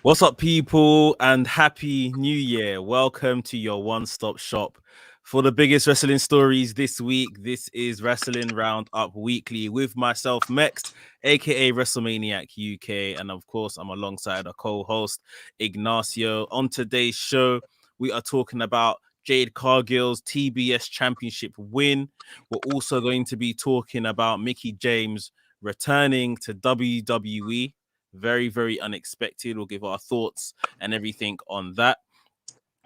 What's up, people, and happy new year. Welcome to your one-stop shop for the biggest wrestling stories this week. This is Wrestling Roundup Weekly with myself, Mekz, aka WrestleManiac UK, and of course, I'm alongside a co-host, Ignacio. On today's show, we are talking about Jade Cargill's TBS Championship win. We're also going to be talking about Mickie James returning to WWE. Very, very unexpected. We'll give our thoughts and everything on that.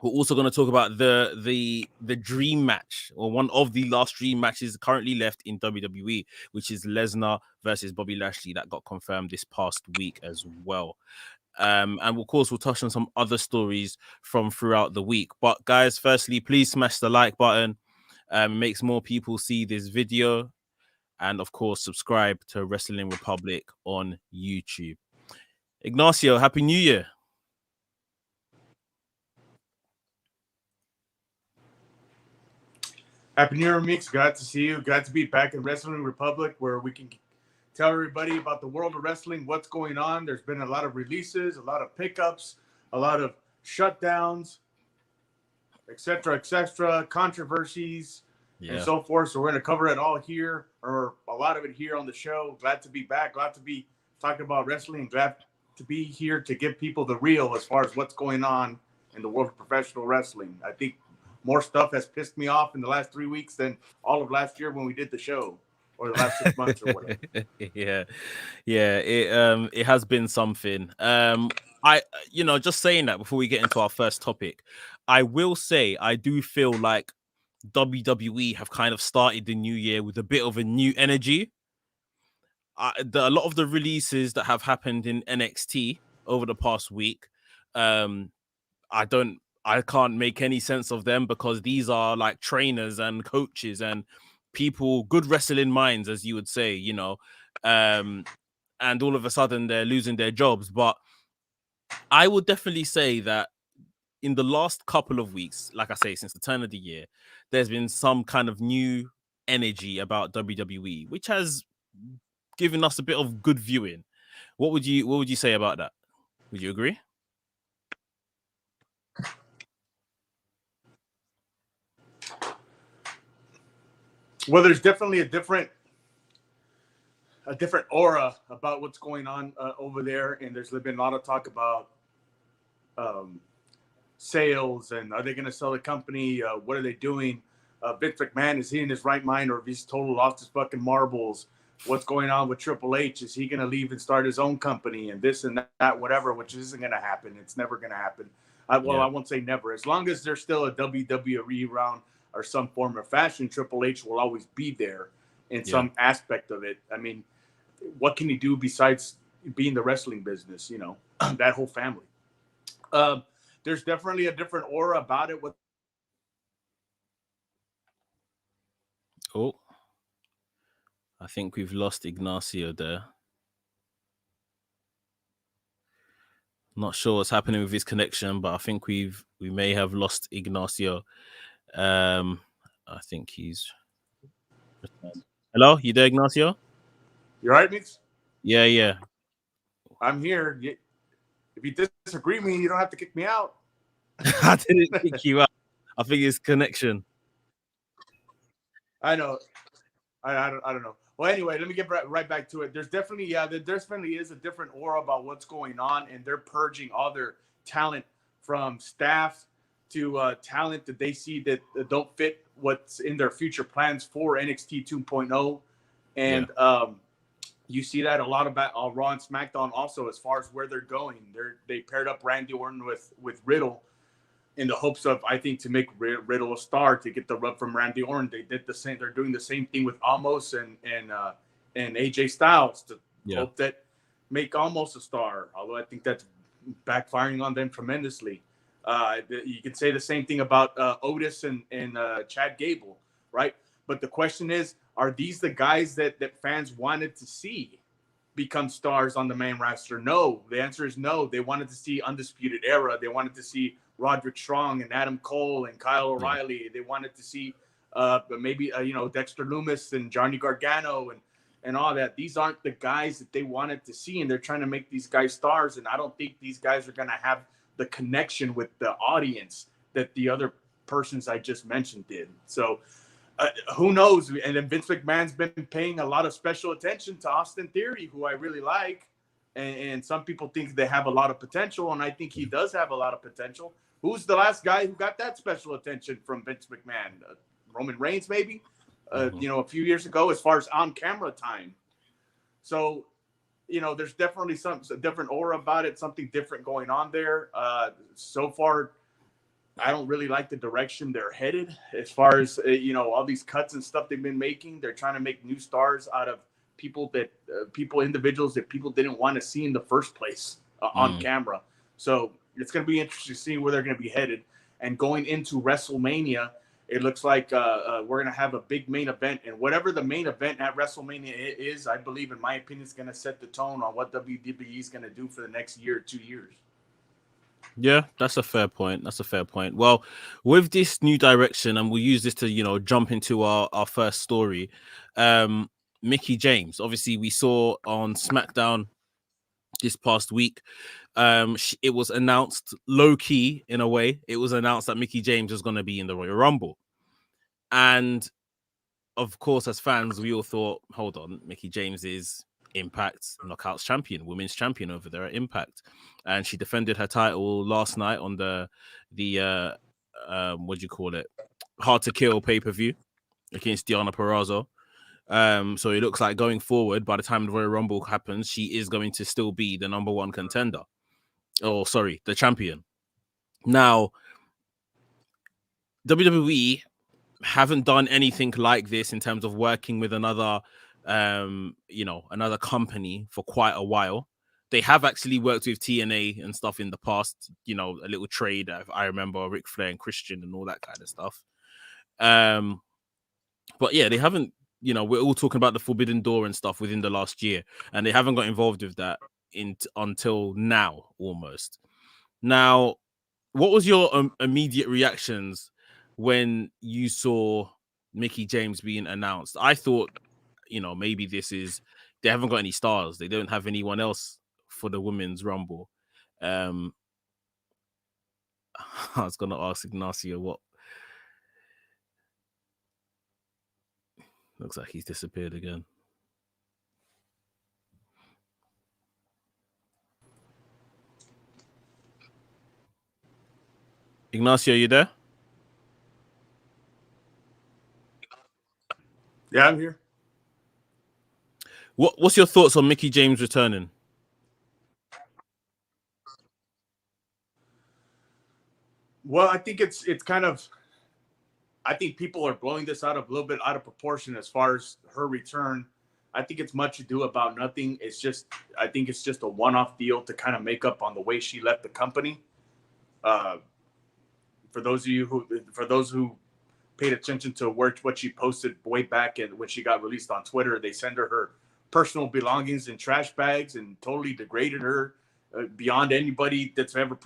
We're also going to talk about the dream match, or one of the last dream matches currently left in WWE, which is Lesnar versus Bobby Lashley, that got confirmed this past week as well. And of course, we'll touch on some other stories from throughout the week. But guys, firstly, please smash the like button. It makes more people see this video. And of course, subscribe to Wrestling Republic on YouTube. Ignacio, Happy New Year. Happy New Year, Mix. Glad to see you. Glad to be back in Wrestling Republic, where we can tell everybody about the world of wrestling, what's going on. There's been a lot of releases, a lot of pickups, a lot of shutdowns, etc., controversies, and so forth. So we're going to cover it all here, or a lot of it here on the show. Glad to be back. Glad to be talking about wrestling. Glad to be here to give people the real as far as what's going on in the world of professional wrestling. I think more stuff has pissed me off in the last 3 weeks than all of last year when we did the show, or the last 6 months or whatever. It has been something. Just saying that before we get into our first topic, I will say I do feel like WWE have kind of started the new year with a bit of a new energy. A lot of the releases that have happened in NXT over the past week, I can't make any sense of them, because these are like trainers and coaches and people, good wrestling minds, as you would say, and all of a sudden they're losing their jobs. But I would definitely say that in the last couple of weeks, like I say, since the turn of the year, there's been some kind of new energy about WWE, which has given us a bit of good viewing. What would you say about that? Would you agree? Well, there's definitely a different aura about what's going on over there, and there's been a lot of talk about sales, and are they going to sell the company? What are they doing? Vince McMahon, is he in his right mind, or if he's totally lost his fucking marbles? What's going on with Triple H? Is he going to leave and start his own company and this and that, whatever, which isn't going to happen. It's never going to happen. I won't say never. As long as there's still a WWE around or some form of fashion, Triple H will always be there in some aspect of it. I mean, what can he do besides being the wrestling business, that whole family? There's definitely a different aura about it. Oh, I think we've lost Ignacio there. Not sure what's happening with his connection, but I think we may have lost Ignacio. I think he's returned. Hello, you there, Ignacio? You all right, Mix? Yeah. I'm here. If you disagree with me, you don't have to kick me out. I didn't kick you out. I think it's connection. I know. I don't know. Well, anyway, let me get right back to it. There definitely is a different aura about what's going on, and they're purging all their talent, from staff to talent that they see that don't fit what's in their future plans for NXT 2.0. And you see that a lot about Raw and SmackDown also, as far as where they're going. They paired up Randy Orton with Riddle in the hopes of, I think, to make Riddle a star, to get the rub from Randy Orton. They did the same. They're doing the same thing with Omos and AJ Styles to hope that make Omos a star. Although I think that's backfiring on them tremendously. You can say the same thing about Otis and Chad Gable, right? But the question is, are these the guys that fans wanted to see become stars on the main roster? No. The answer is no. They wanted to see Undisputed Era. They wanted to see Roderick Strong and Adam Cole and Kyle O'Reilly. They wanted to see maybe Dexter Lumis and Johnny Gargano and all that. These aren't the guys that they wanted to see, and they're trying to make these guys stars. And I don't think these guys are going to have the connection with the audience that the other persons I just mentioned did. So who knows? And then Vince McMahon's been paying a lot of special attention to Austin Theory, who I really like. And some people think they have a lot of potential, and I think he does have a lot of potential. Who's the last guy who got that special attention from Vince McMahon? Roman Reigns, maybe? A few years ago, as far as on-camera time. So, there's definitely a different aura about it, something different going on there. So far, I don't really like the direction they're headed as far as, all these cuts and stuff they've been making. They're trying to make new stars out of individuals that people didn't want to see in the first place on camera. So it's going to be interesting to see where they're going to be headed. And going into WrestleMania, it looks like we're going to have a big main event. And whatever the main event at WrestleMania is, I believe, in my opinion, is going to set the tone on what WWE is going to do for the next year or 2 years. Yeah, that's a fair point. Well, with this new direction, and we'll use this to, jump into our first story. Mickie James, obviously we saw on SmackDown this past week. It was announced low key in a way. It was announced that Mickie James was going to be in the Royal Rumble. And of course, as fans, we all thought, hold on, Mickie James is Impact Knockouts champion, women's champion over there at Impact, and she defended her title last night on the what do you call it, Hard to Kill pay-per-view against Deonna Purrazzo. So it looks like going forward, by the time the Royal Rumble happens, she is going to still be the number one contender. Oh, sorry, the champion. Now, WWE haven't done anything like this in terms of working with another another company for quite a while. They have actually worked with TNA and stuff in the past, a little trade. I remember Ric Flair and Christian and all that kind of stuff. But yeah, they haven't, we're all talking about the Forbidden Door and stuff within the last year, and they haven't got involved with that until now, almost. Now, what was your immediate reactions when you saw Mickie James being announced? I thought, maybe they haven't got any stars. They don't have anyone else for the Women's Rumble. I was going to ask Ignacio what. Looks like he's disappeared again. Ignacio, you there? Yeah, I'm here. What's your thoughts on Mickie James returning? Well, I think it's kind of, I think people are blowing this a little bit out of proportion as far as her return. I think it's much ado about nothing. I think it's just a one-off deal to kind of make up on the way she left the company. For those who paid attention to what she posted way back and when she got released on Twitter, they sent her personal belongings in trash bags and totally degraded her beyond anybody that's ever.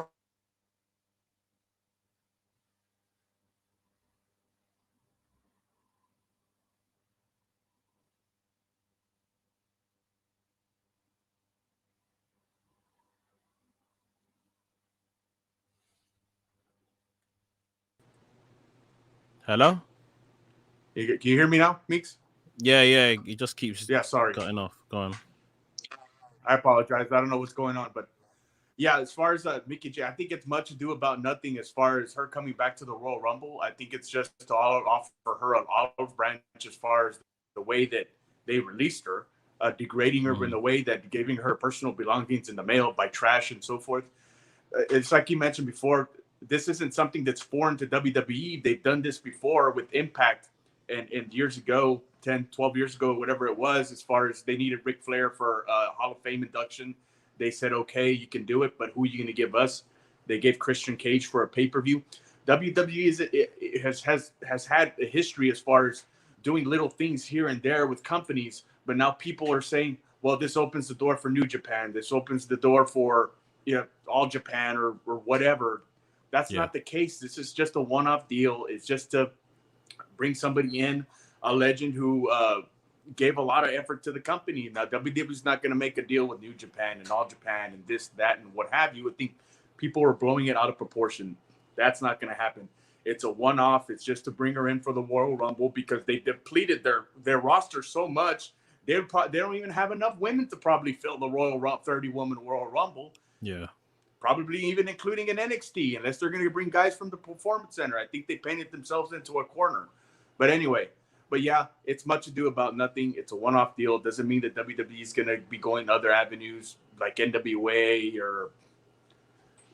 Hello? Can you hear me now, Meeks? Yeah, it just keeps sorry, cutting off. Go on. I apologize. I don't know what's going on, but yeah, as far as Mickie James, I think it's much ado about nothing as far as her coming back to the Royal Rumble. I think it's just to offer her an olive branch as far as the way that they released her, degrading her in the way that giving her personal belongings in the mail by trash and so forth. It's like you mentioned before, this isn't something that's foreign to WWE. They've done this before with Impact and years ago, 10, 12 years ago, whatever it was, as far as they needed Ric Flair for Hall of Fame induction. They said, okay, you can do it, but who are you going to give us? They gave Christian Cage for a pay-per-view. WWE has had a history as far as doing little things here and there with companies, but now people are saying, well, this opens the door for New Japan. This opens the door for All Japan or whatever. That's not the case. This is just a one-off deal. It's just to bring somebody in, a legend who gave a lot of effort to the company. Now WWE's not going to make a deal with New Japan and All Japan and this, that, and what have you. Would think people are blowing it out of proportion. That's not going to happen. It's a one-off. It's just to bring her in for the Royal Rumble because they depleted their roster so much. They don't even have enough women to probably fill the 30-woman Royal Rumble. Yeah. Probably even including an NXT, unless they're going to bring guys from the Performance Center. I think they painted themselves into a corner. But anyway, yeah, it's much ado about nothing. It's a one-off deal. It doesn't mean that WWE is going to be going other avenues like NWA or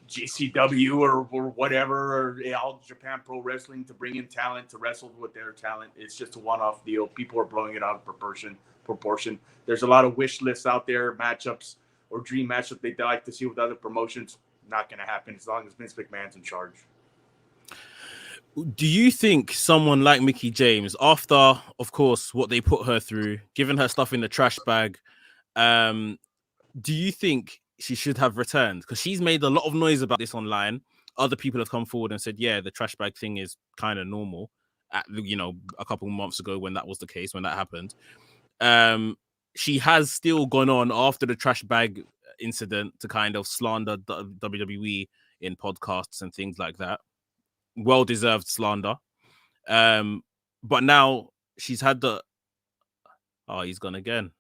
GCW or whatever, or All Japan Pro Wrestling to bring in talent to wrestle with their talent. It's just a one-off deal. People are blowing it out of proportion. There's a lot of wish lists out there, matchups or dream matchups they'd like to see with other promotions. Not going to happen as long as Vince McMahon's in charge. Do you think someone like Mickie James, after, of course, what they put her through, giving her stuff in the trash bag, do you think she should have returned? Because she's made a lot of noise about this online. Other people have come forward and said, yeah, the trash bag thing is kind of normal. A couple of months ago when that was the case, when that happened. She has still gone on after the trash bag incident to kind of slander WWE in podcasts and things like that. Well-deserved slander. But now she's had the... Oh, he's gone again.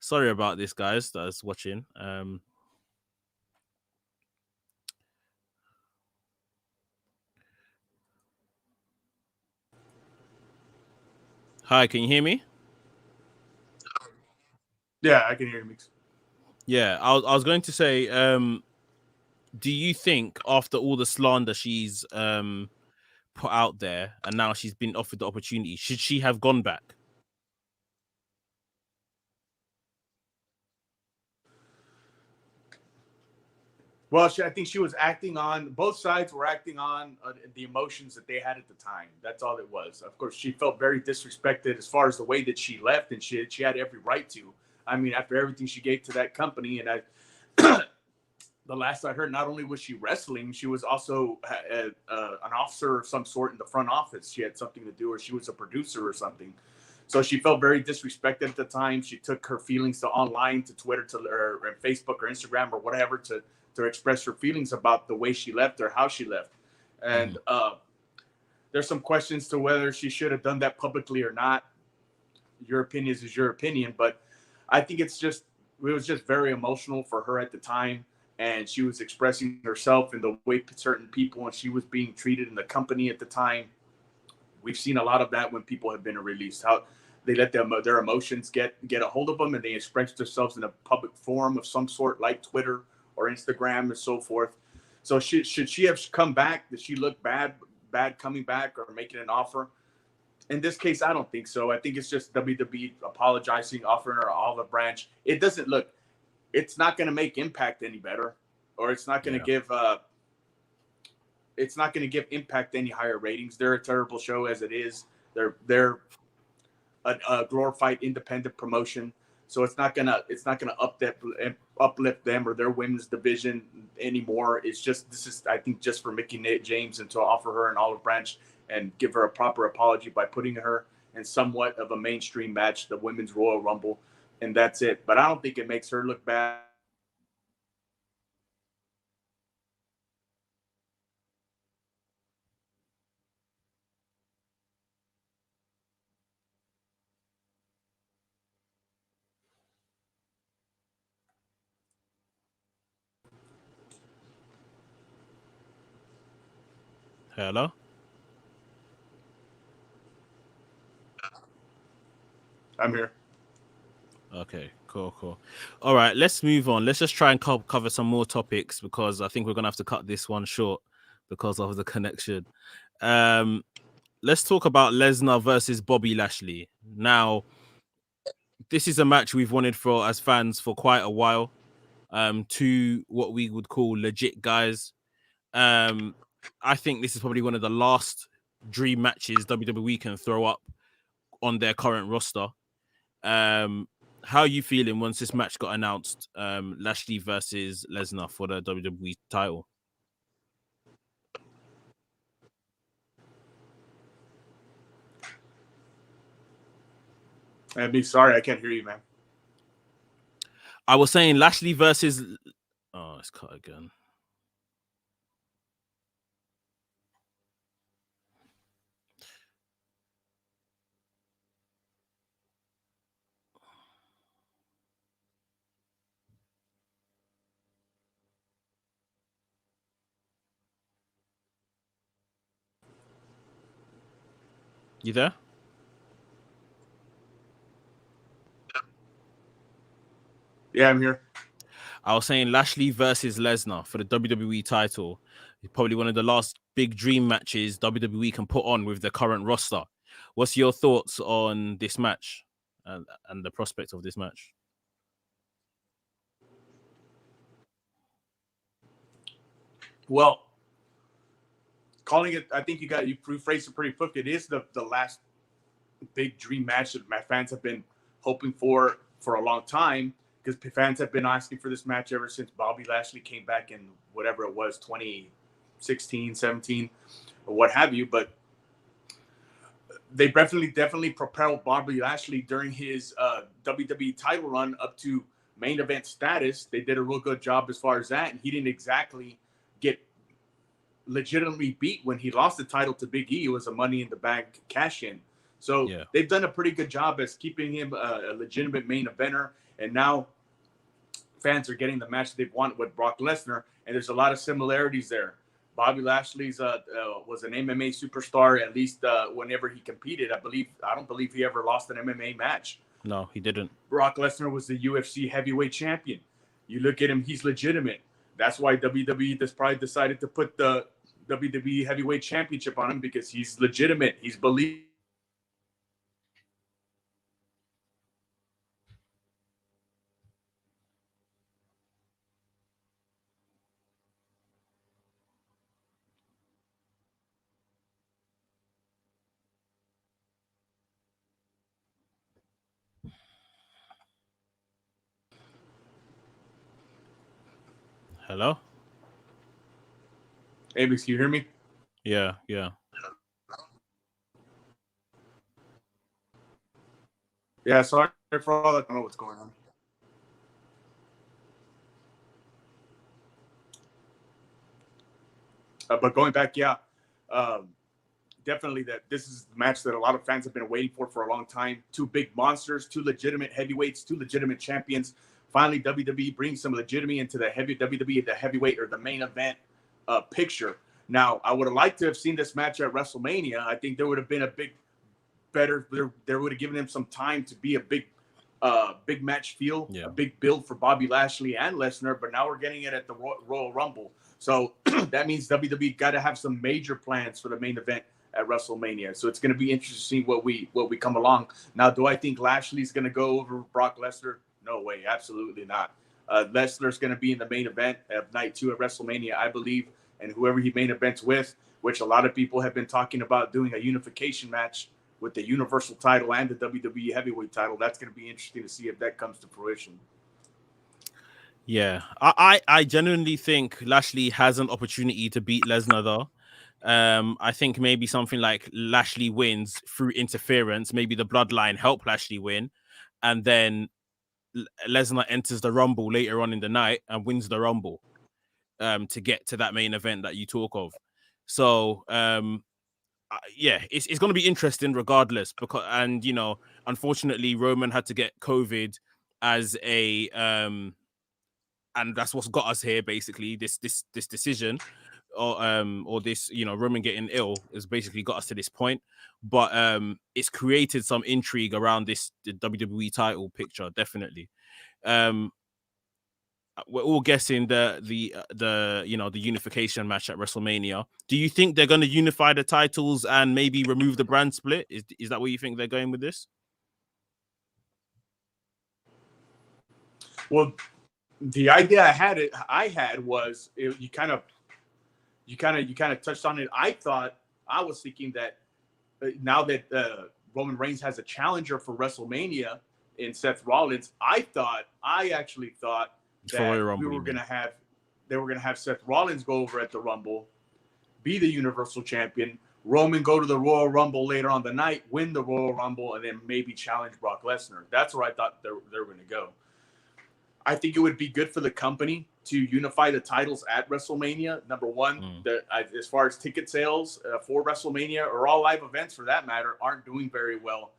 Sorry about this, guys, that's watching. Hi, can you hear me? Yeah, I can hear you, Mix. Yeah, I was going to say, do you think after all the slander she's put out there and now she's been offered the opportunity, should she have gone back? Well, I think she was acting on, both sides were acting on the emotions that they had at the time. That's all it was. Of course, she felt very disrespected as far as the way that she left, and she had every right to. I mean, after everything she gave to that company, and the last I heard, not only was she wrestling, she was also an officer of some sort in the front office. She had something to do, or she was a producer or something. So she felt very disrespected at the time. She took her feelings to online, to Twitter, or Facebook or Instagram or whatever to express her feelings about the way she left or how she left. And there's some questions to whether she should have done that publicly or not. Your opinion is your opinion, but I think it was just very emotional for her at the time. And she was expressing herself in the way certain people, and she was being treated in the company at the time. We've seen a lot of that when people have been released, how they let their emotions get a hold of them, and they express themselves in a public forum of some sort, like Twitter or Instagram and so forth. So should she have come back? Did she look bad coming back or making an offer? In this case, I don't think so. I think it's just WWE apologizing, offering her an olive branch. It doesn't look. It's not going to make Impact any better, or it's not going to give. It's not going to give Impact any higher ratings. They're a terrible show as it is. They're a glorified independent promotion. So it's not gonna uplift them or their women's division anymore. It's just I think just for Mickie James, and to offer her an olive branch and give her a proper apology by putting her in somewhat of a mainstream match, the Women's Royal Rumble, and that's it. But I don't think it makes her look bad. Hello? I'm here. Okay, cool. All right, let's move on. Let's just try and cover some more topics because I think we're going to have to cut this one short because of the connection. Let's talk about Lesnar versus Bobby Lashley. Now, this is a match we've wanted for as fans for quite a while. Two what we would call legit guys. I think this is probably one of the last dream matches WWE can throw up on their current roster. How are you feeling once this match got announced? Lashley versus Lesnar for the WWE title. I'd be sorry, I can't hear you, man. I was saying Lashley versus. Oh, it's cut again. You there? Yeah, I'm here. I was saying Lashley versus Lesnar for the WWE title. Probably one of the last big dream matches WWE can put on with the current roster. What's your thoughts on this match and the prospect of this match? Well, calling it, I think you phrased it pretty quick. It is the last big dream match that my fans have been hoping for a long time, because fans have been asking for this match ever since Bobby Lashley came back in whatever it was, 2016, 17, or what have you. But they definitely propelled Bobby Lashley during his WWE title run up to main event status. They did a real good job as far as that, and he didn't exactly get legitimately beat when he lost the title to Big E. It was a Money in the Bank cash-in. So they've done a pretty good job as keeping him a legitimate main eventer, and now fans are getting the match they've wanted with Brock Lesnar, and there's a lot of similarities there. Bobby Lashley's was an MMA superstar, at least whenever he competed. I don't believe he ever lost an MMA match. No, he didn't. Brock Lesnar was the UFC heavyweight champion. You look at him, he's legitimate. That's why WWE has probably decided to put the WWE heavyweight championship on him, because he's legitimate. He's believed. Hello? Hey, Mix, can you hear me? Yeah. Yeah, sorry for all that. I don't know what's going on. But going back, definitely that this is the match that a lot of fans have been waiting for a long time. Two big monsters, two legitimate heavyweights, two legitimate champions. Finally, WWE brings some legitimacy into the WWE, the heavyweight or the main event picture. Now, I would have liked to have seen this match at WrestleMania. I think there would have been a big, better. There would have given him some time to be a big match feel, a big build for Bobby Lashley and Lesnar. But now we're getting it at the Royal Rumble. So that means WWE got to have some major plans for the main event at WrestleMania. So it's going to be interesting to see what we come along. Now, do I think Lashley's going to go over Brock Lesnar? No way, absolutely not. Lesnar's going to be in the main event of night 2 at WrestleMania, I believe, and whoever he main events with, which a lot of people have been talking about doing a unification match with the Universal title and the WWE Heavyweight title. That's going to be interesting to see if that comes to fruition. Yeah, I genuinely think Lashley has an opportunity to beat Lesnar, though. I think maybe something like Lashley wins through interference. Maybe the bloodline help Lashley win, and then Lesnar enters the Rumble later on in the night and wins the Rumble to get to that main event that you talk of. So it's going to be interesting regardless, because, and you know, unfortunately Roman had to get COVID as a and that's what's got us here, basically. This decision, or this, you know, Roman getting ill has basically got us to this point. But it's created some intrigue around the WWE title picture, definitely. We're all guessing the you know, the unification match at WrestleMania. Do you think they're going to unify the titles and maybe remove the brand split? Is that where you think they're going with this? Well, the idea I had was you kind of touched on it. I was thinking that now that Roman Reigns has a challenger for WrestleMania in Seth Rollins, I actually thought that they were going to have Seth Rollins go over at the Rumble, be the Universal Champion, Roman go to the Royal Rumble later on the night, win the Royal Rumble, and then maybe challenge Brock Lesnar. That's where I thought they were going to go. I think it would be good for the company to unify the titles at WrestleMania. Number one, as far as ticket sales for WrestleMania, or all live events for that matter, aren't doing very well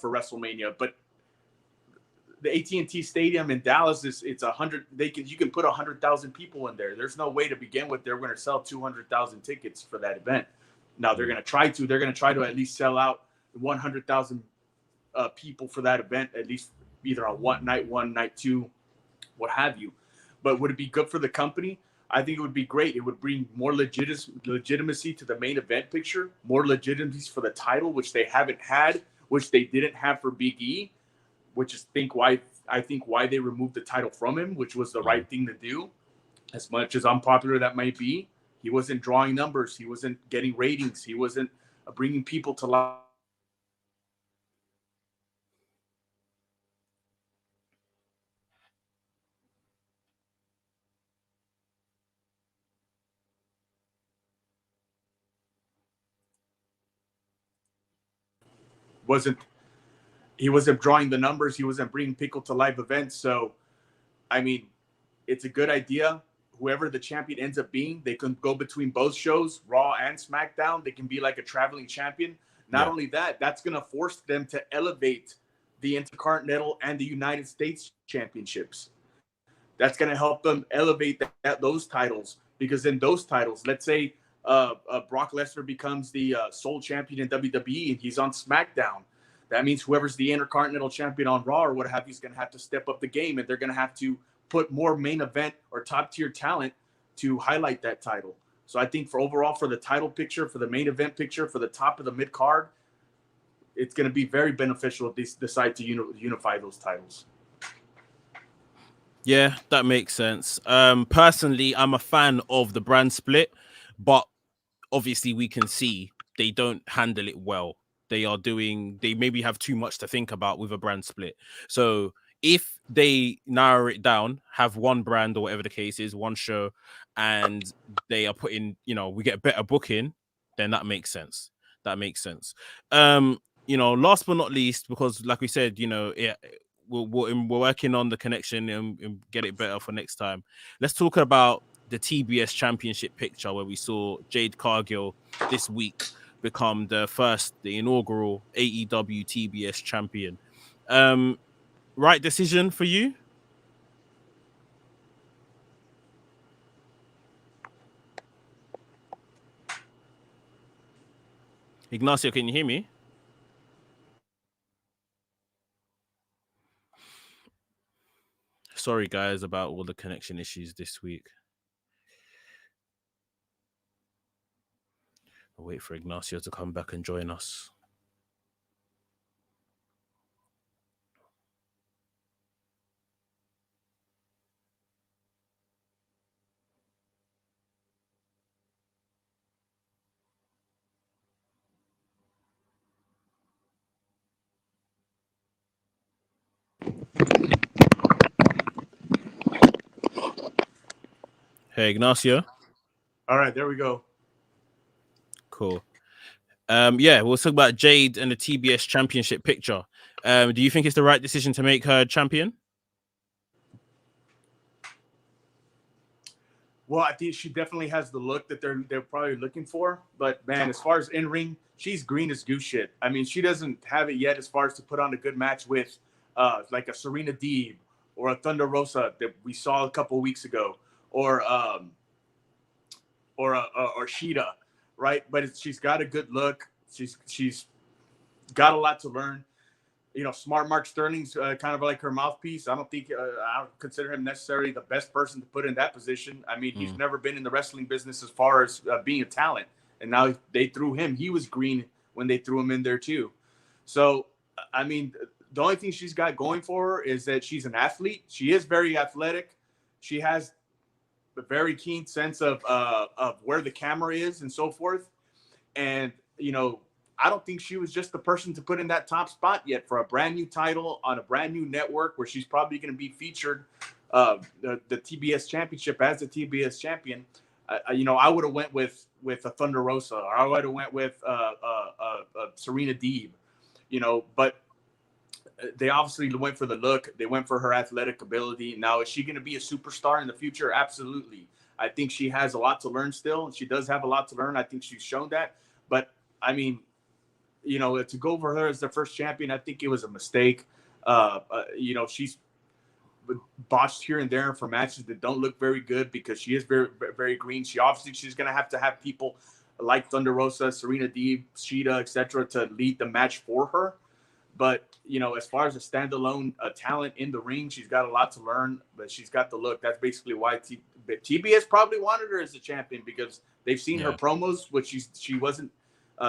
for WrestleMania. But the AT&T Stadium in Dallas it's 100. You can put 100,000 people in there. There's no way to begin with they're going to sell 200,000 tickets for that event. Now they're going to try to. They're going to try to at least sell out 100,000 people for that event, at least either on one, night two, what have you. But would it be good for the company? I think it would be great. It would bring more legitimacy to the main event picture, more legitimacy for the title, which they haven't had, which they didn't have for Big E, which is why they removed the title from him, which was the right thing to do. As much as unpopular that might be, he wasn't drawing numbers. He wasn't getting ratings. He wasn't bringing people to life. He wasn't drawing the numbers. He wasn't bringing people to live events. So, I mean, it's a good idea. Whoever the champion ends up being, they can go between both shows, Raw and SmackDown. They can be like a traveling champion. Not only that, that's going to force them to elevate the Intercontinental and the United States championships. That's going to help them elevate those titles, because in those titles, let's say Brock Lesnar becomes the sole champion in WWE and he's on SmackDown. That means whoever's the Intercontinental champion on Raw or what have you is going to have to step up the game, and they're going to have to put more main event or top tier talent to highlight that title. So I think for the title picture, for the main event picture, for the top of the mid card, it's going to be very beneficial if they decide to unify those titles. Yeah, that makes sense. Personally, I'm a fan of the brand split, but obviously we can see they don't handle it well. They maybe have too much to think about with a brand split. So if they narrow it down, have one brand or whatever the case is, one show, and they are putting, we get a better booking, then that makes sense. Last but not least, because like we said, we're working on the connection and get it better for next time. Let's talk about the TBS Championship picture, where we saw Jade Cargill this week become the inaugural AEW TBS champion. Right decision for you? Ignacio, can you hear me? Sorry, guys, about all the connection issues this week. I'll wait for Ignacio to come back and join us. Hey, Ignacio. All right, there we go. Cool. We'll talk about Jade and the TBS Championship picture. Do you think it's the right decision to make her champion? Well, I think she definitely has the look that they're probably looking for. But man, as far as in ring, she's green as goose shit. I mean, she doesn't have it yet as far as to put on a good match with like a Serena Deeb or a Thunder Rosa that we saw a couple of weeks ago, or Sheeta, right? But she's got a good look. She's got a lot to learn. Smart Mark Sterling's kind of like her mouthpiece. I don't consider him necessarily the best person to put in that position. I mean, he's never been in the wrestling business as far as being a talent. And now they threw him. He was green when they threw him in there too. So, I mean, the only thing she's got going for her is that she's an athlete. She is very athletic. She has a very keen sense of where the camera is and so forth. And, I don't think she was just the person to put in that top spot yet for a brand new title on a brand new network where she's probably going to be featured the TBS Championship as the TBS champion. I would have went with a Thunder Rosa, or I would have went with Serena Deeb, but they obviously went for the look. They went for her athletic ability. Now, is she going to be a superstar in the future? Absolutely. I think she has a lot to learn still. She does have a lot to learn. I think she's shown that. But, I mean, to go for her as the first champion, I think it was a mistake. She's botched here and there for matches that don't look very good because she is very, very green. She's going to have people like Thunder Rosa, Serena Deeb, Sheeta, etc. to lead the match for her. But, as far as a standalone talent in the ring, she's got a lot to learn, but she's got the look. That's basically why TBS probably wanted her as a champion, because they've seen her promos, which she wasn't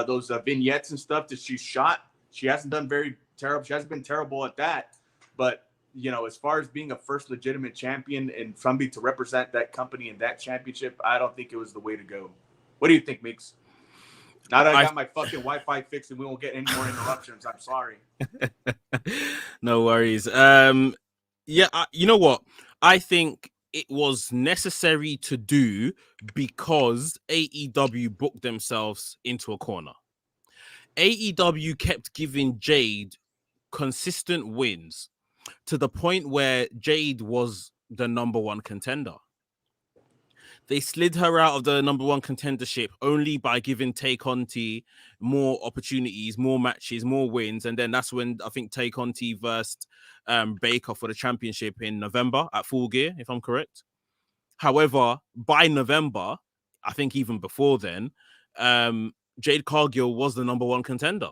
those vignettes and stuff that she's shot. She hasn't done very terrible. She hasn't been terrible at that. But, as far as being a first legitimate champion and somebody to represent that company in that championship, I don't think it was the way to go. What do you think, Mekz? Now that I got my fucking Wi-Fi fixed and we won't get any more interruptions, I'm sorry. No worries. You know what? I think it was necessary to do because AEW booked themselves into a corner. AEW kept giving Jade consistent wins to the point where Jade was the number one contender. They slid her out of the number one contendership only by giving Tay Conti more opportunities, more matches, more wins. And then that's when I think Tay Conti versed Baker for the championship in November at Full Gear, if I'm correct. However, by November, I think even before then, Jade Cargill was the number one contender.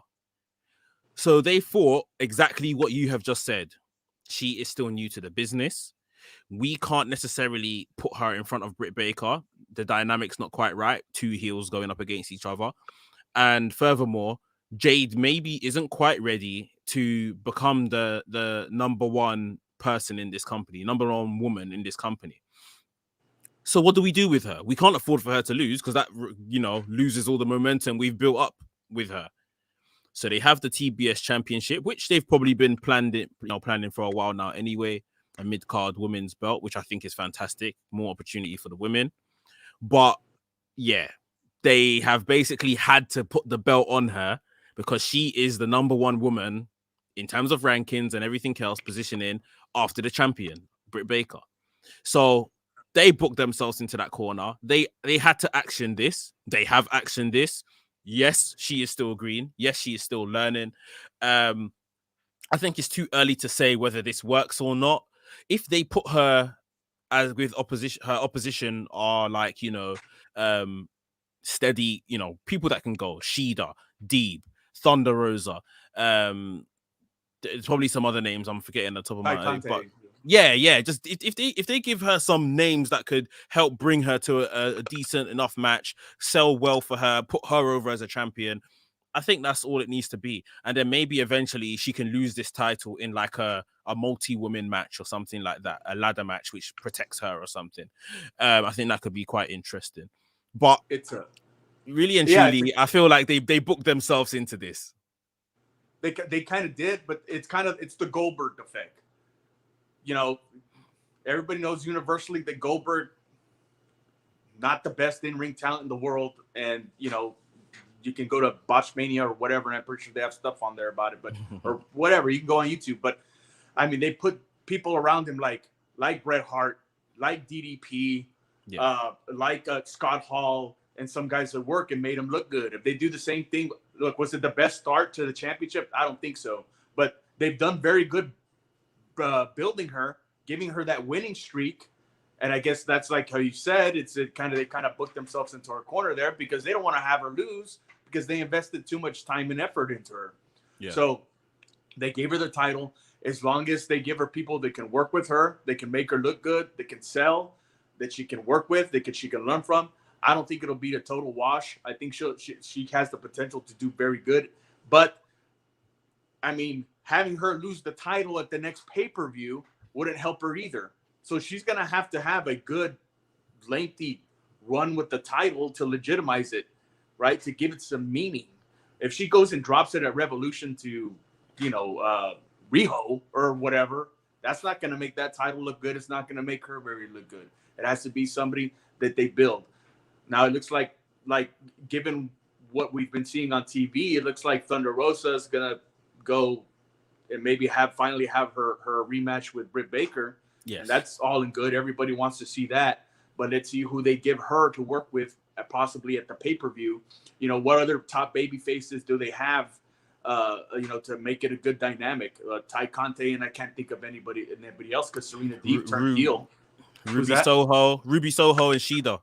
So they thought exactly what you have just said. She is still new to the business. We can't necessarily put her in front of Britt Baker. The dynamic's not quite right. Two heels going up against each other. And furthermore, Jade maybe isn't quite ready to become the number one person in this company, number one woman in this company. So what do we do with her? We can't afford for her to lose because that, loses all the momentum we've built up with her. So they have the TBS Championship, which they've probably been planning for a while now anyway. A mid-card women's belt, which I think is fantastic. More opportunity for the women. But yeah, they have basically had to put the belt on her because she is the number one woman in terms of rankings and everything else, positioning after the champion, Britt Baker. So they booked themselves into that corner. They had to action this. They have actioned this. Yes, she is still green. Yes, she is still learning. I think it's too early to say whether this works or not. If they put her as with opposition, her opposition are like, steady, people that can go. Sheeta, Deeb, Thunder Rosa. There's probably some other names I'm forgetting the top of my head. But yeah. Just if they give her some names that could help bring her to a decent enough match, sell well for her, put her over as a champion, I think that's all it needs to be. And then maybe eventually she can lose this title in like a multi-woman match or something like that, a ladder match which protects her or something. I think that could be quite interesting. But it's really and truly, I feel like they booked themselves into this. They kind of did, but it's the Goldberg effect. Everybody knows universally that Goldberg, not the best in-ring talent in the world, and you can go to Botchmania or whatever, and I'm pretty sure they have stuff on there about it, but or whatever. You can go on YouTube. But I mean, they put people around him like Bret Hart, like DDP, like Scott Hall, and some guys at work, and made him look good. If they do the same thing, look, was it the best start to the championship? I don't think so. But they've done very good building her, giving her that winning streak. And I guess that's like how you said, they kind of booked themselves into her corner there because they don't want to have her lose because they invested too much time and effort into her. Yeah. So they gave her the title. As long as they give her people that can work with her, they can make her look good, they can sell, that she can work with, she can learn from. I don't think it'll be a total wash. I think she has the potential to do very good. But, I mean, having her lose the title at the next pay-per-view wouldn't help her either. So she's going to have a good, lengthy run with the title to legitimize it, right? To give it some meaning. If she goes and drops it at Revolution to, Riho or whatever, that's not going to make that title look good. It's not going to make her look good. It has to be somebody that they build. Now it looks like given what we've been seeing on TV, it looks like Thunder Rosa is gonna go and maybe finally have her rematch with Britt Baker. Yes. And that's all in good. Everybody wants to see that. But let's see who they give her to work with possibly at the pay-per-view. What other top baby faces do they have, to make it a good dynamic? Ty Conte, and I can't think of anybody else because Serena Deeb turned heel. Ruby Soho, and Shida.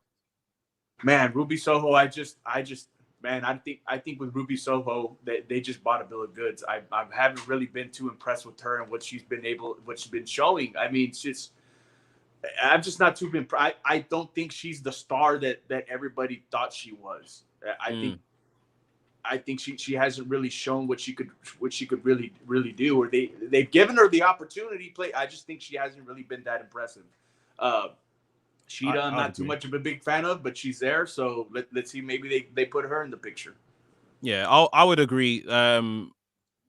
Man, Ruby Soho, I think with Ruby Soho, they just bought a bill of goods. I haven't really been too impressed with her and what she's been showing. I mean, I'm just not too impressed. I don't think she's the star that everybody thought she was. I think she hasn't really shown what she could really do, or they've given her the opportunity to play. I just think she hasn't really been that impressive. Shida, I'm not too much of a big fan of, but she's there. So let's see. Maybe they put her in the picture. Yeah, I would agree.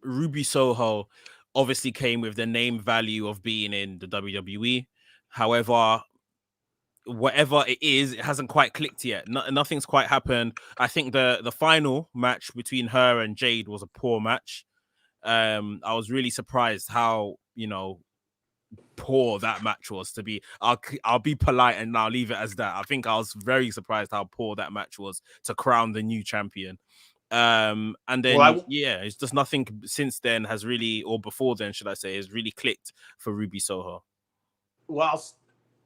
Ruby Soho obviously came with the name value of being in the WWE. However, whatever it is, it hasn't quite clicked yet. Nothing's quite happened. I think the final match between her and Jade was a poor match. I was really surprised how, poor that match was. To be, I'll be polite and I'll leave it as that. I think I was very surprised how poor that match was to crown the new champion. And then it's just nothing since then has really, or before then should I say, has really clicked for Ruby Soho. Well,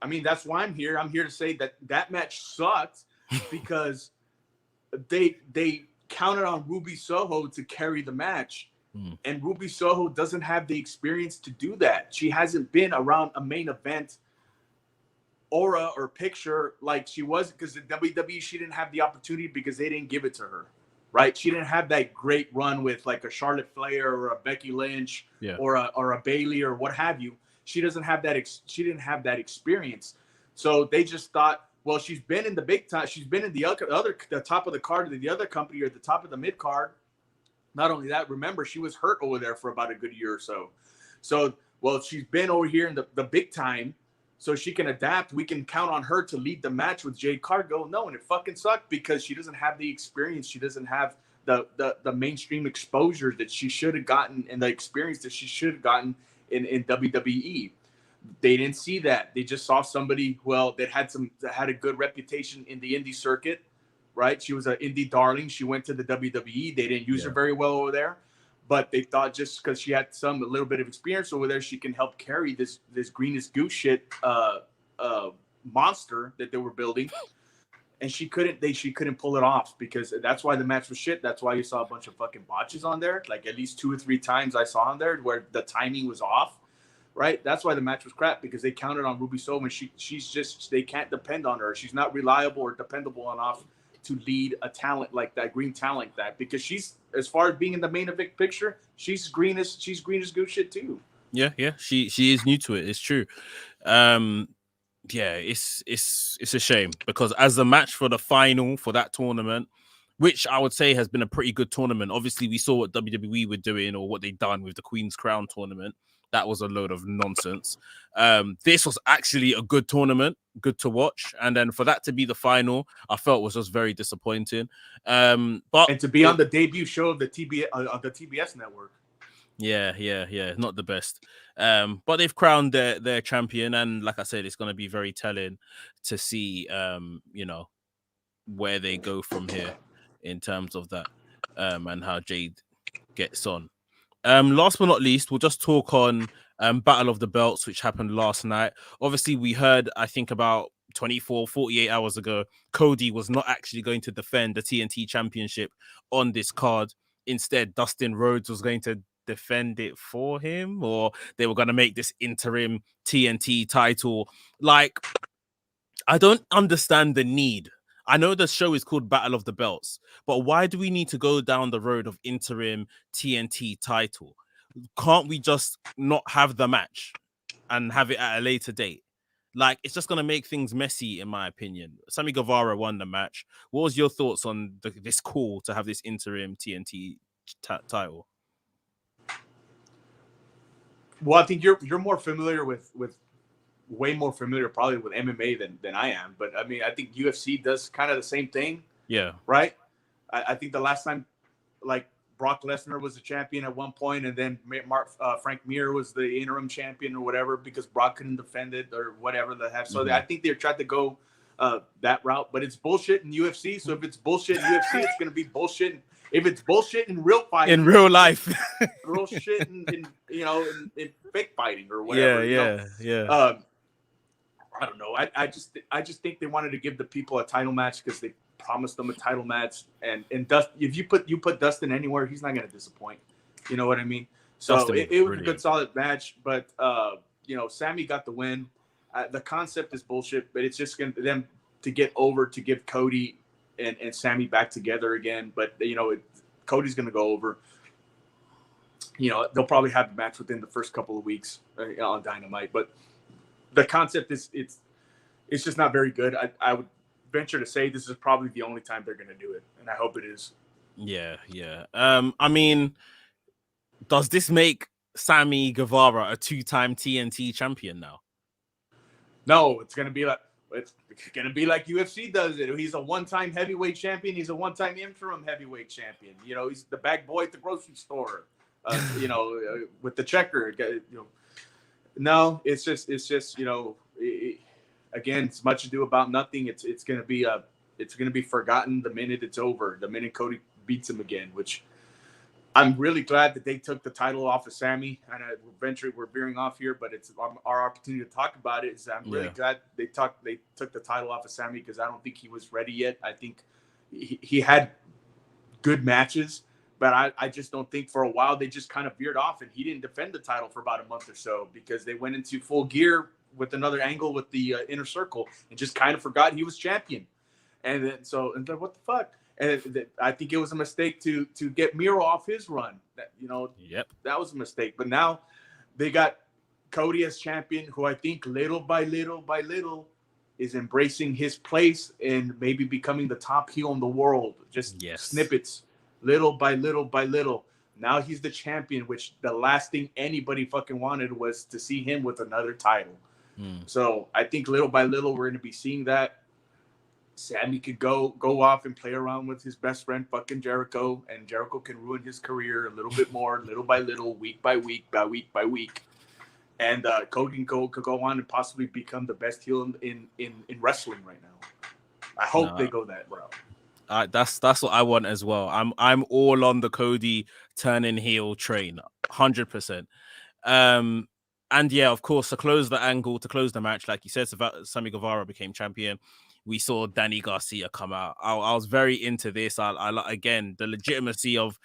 I mean, that's why I'm here. I'm here to say that match sucked because they counted on Ruby Soho to carry the match. And Ruby Soho doesn't have the experience to do that. She hasn't been around a main event aura or picture like she was, because the WWE, she didn't have the opportunity because they didn't give it to her, right? She didn't have that great run with like a Charlotte Flair or a Becky Lynch or a Bayley or what have you. She doesn't have that. She didn't have that experience. So they just thought, well, she's been in the big time. She's been in the top of the card of the other company or the top of the mid card. Not only that, remember, she was hurt over there for about a good year or so. So, well, she's been over here in the big time, so she can adapt. We can count on her to lead the match with Jade Cargill. No, and it fucking sucked because she doesn't have the experience. She doesn't have the mainstream exposure that she should have gotten and the experience that she should have gotten in WWE. They didn't see that. They just saw somebody, that had a good reputation in the indie circuit. Right, she was an indie darling. She went to the WWE. They didn't use her very well over there, but they thought just because she had a little bit of experience over there, she can help carry this greenest goose shit monster that they were building. And she couldn't pull it off, because that's why the match was shit. That's why you saw a bunch of fucking botches on there. Like at least 2 or 3 times I saw on there where the timing was off. Right, that's why the match was crap, because they counted on Ruby Soho, and they can't depend on her. She's not reliable or dependable enough to lead a talent like that, green talent like that, because she's, as far as being in the main event picture, she's green as good shit too. Yeah, she is new to it. It's true. It's a shame, because as the match for the final for that tournament, which I would say has been a pretty good tournament. Obviously, we saw what WWE were doing or what they'd done with the Queen's Crown tournament. That was a load of nonsense. This was actually a good tournament, good to watch. And then for that to be the final, I felt was just very disappointing. But to be on the debut show of the TBS network. Yeah. Not the best. But they've crowned their champion. And like I said, it's going to be very telling to see, where they go from here in terms of that, and how Jade gets on. Last but not least, we'll just talk on Battle of the Belts, which happened last night. Obviously, we heard, I think about 48 hours ago, Cody was not actually going to defend the TNT Championship on this card. Instead, Dustin Rhodes was going to defend it for him, or they were going to make this interim TNT title. Like, I don't understand the need. I know the show is called Battle of the Belts, but why do we need to go down the road of interim TNT title? Can't we just not have the match and have it at a later date? Like, it's just going to make things messy, in my opinion. Sammy Guevara won the match. What was your thoughts on this call to have this interim TNT title? Well, I think you're more familiar with way more familiar probably with MMA than I am. But I mean, I think UFC does kind of the same thing. Yeah. Right. I think the last time, like, Brock Lesnar was the champion at one point, and then Frank Mir was the interim champion or whatever because Brock couldn't defend it or whatever the heck. So I think they tried to go that route, but it's bullshit in UFC. So if it's bullshit in UFC, it's going to be bullshit. If it's bullshit in real fighting, in real life, real shit in fake fighting or whatever. Yeah. I don't know. I just think they wanted to give the people a title match because they promised them a title match, and if you put Dustin anywhere, he's not going to disappoint. You know what I mean? So it was a good solid match, but Sammy got the win. The concept is bullshit, but it's just going to them to get over to give Cody and Sammy back together again. But Cody's going to go over. They'll probably have the match within the first couple of weeks on Dynamite, but the concept is it's just not very good. I would venture to say this is probably the only time they're going to do it, and I hope it is. Yeah. I mean, does this make Sammy Guevara a 2-time TNT champion now? No, it's going to be like UFC does it. He's a one-time heavyweight champion. He's a one-time interim heavyweight champion. He's the bag boy at the grocery store. With the checker. No, it's just again, it's much ado about nothing. It's going to be forgotten the minute it's over. The minute Cody beats him again, which I'm really glad that they took the title off of Sammy. And we're veering off here, but it's our opportunity to talk about it. I'm really glad they took the title off of Sammy because I don't think he was ready yet. I think he had good matches, but I just don't think for a while they just kind of veered off, and he didn't defend the title for about a month or so because they went into full gear with another angle with the Inner Circle and just kind of forgot he was champion. And then what the fuck? And I think it was a mistake to get Miro off his run. That was a mistake. But now they got Cody as champion, who I think little by little is embracing his place and maybe becoming the top heel in the world. Just snippets, little by little. Now he's the champion, which the last thing anybody fucking wanted was to see him with another title. So I think little by little we're going to be seeing that. Sammy could go off and play around with his best friend fucking Jericho, and Jericho can ruin his career a little bit more, little by little, week by week. And Cody could go on and possibly become the best heel in wrestling right now. I hope they go that route. That's what I want as well. I'm all on the Cody turning heel train, 100%. And yeah, of course, to close the match, like you said, Sammy Guevara became champion. We saw Danny Garcia come out. I was very into this. I again, the legitimacy of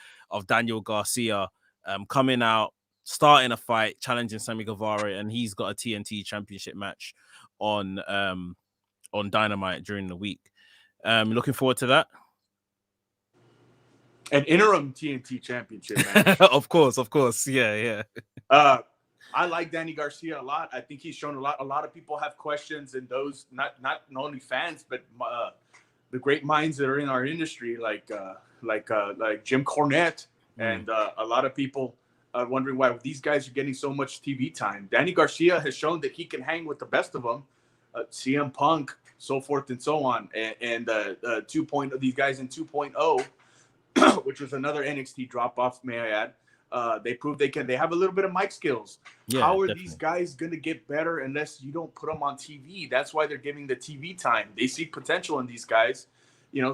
Daniel Garcia coming out, starting a fight, challenging Sammy Guevara, and he's got a TNT championship match on Dynamite during the week. Looking forward to that. An interim TNT championship match. Of course. Yeah. I like Danny Garcia a lot. I think he's shown a lot. A lot of people have questions, and those not only fans, but the great minds that are in our industry, like Jim Cornette, and a lot of people are wondering why these guys are getting so much TV time. Danny Garcia has shown that he can hang with the best of them, CM Punk, so forth and so on, and 2.0, these guys in 2.0, which was another NXT drop off, may I add. They prove they have a little bit of mic skills. How are these guys going to get better unless you don't put them on TV? That's why they're giving the TV time. They see potential in these guys,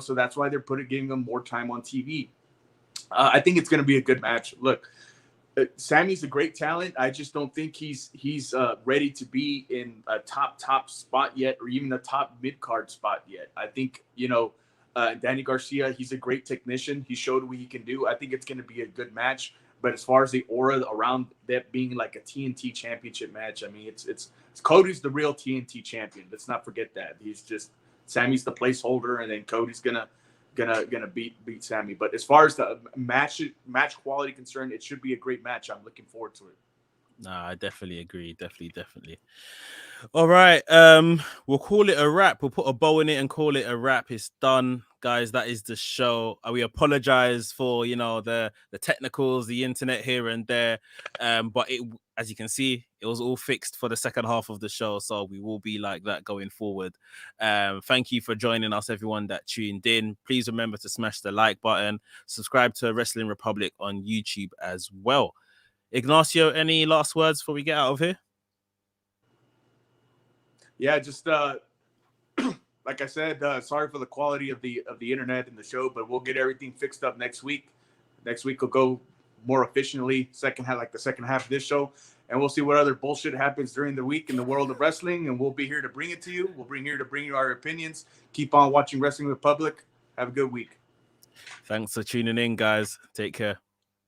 so that's why they're giving them more time on TV. I think it's going to be a good match. Look, Sammy's a great talent. I just don't think he's ready to be in a top spot yet, or even a top mid-card spot yet. I think, Danny Garcia, he's a great technician. He showed what he can do. I think it's going to be a good match. But as far as the aura around that being like a TNT championship match, I mean, it's Cody's the real TNT champion. Let's not forget that. Sammy's the placeholder, and then Cody's gonna beat Sammy. But as far as the match quality concerned, it should be a great match. I'm looking forward to it. Nah, I definitely agree. Definitely. All right. We'll call it a wrap. We'll put a bow in it and call it a wrap. It's done, guys. That is the show. We apologize for the technicals, the internet here and there. But as you can see, it was all fixed for the second half of the show, so we will be like that going forward. Thank you for joining us, everyone that tuned in. Please remember to smash the like button, subscribe to Wrestling Republic on YouTube as well. Ignacio, any last words before we get out of here? Yeah, just like I said, sorry for the quality of the internet and the show, but we'll get everything fixed up next week. Next week will go more efficiently, the second half of this show, and we'll see what other bullshit happens during the week in the world of wrestling, and we'll be here to bring it to you. We'll bring you our opinions. Keep on watching Wrestling Republic. Have a good week. Thanks for tuning in, guys. Take care.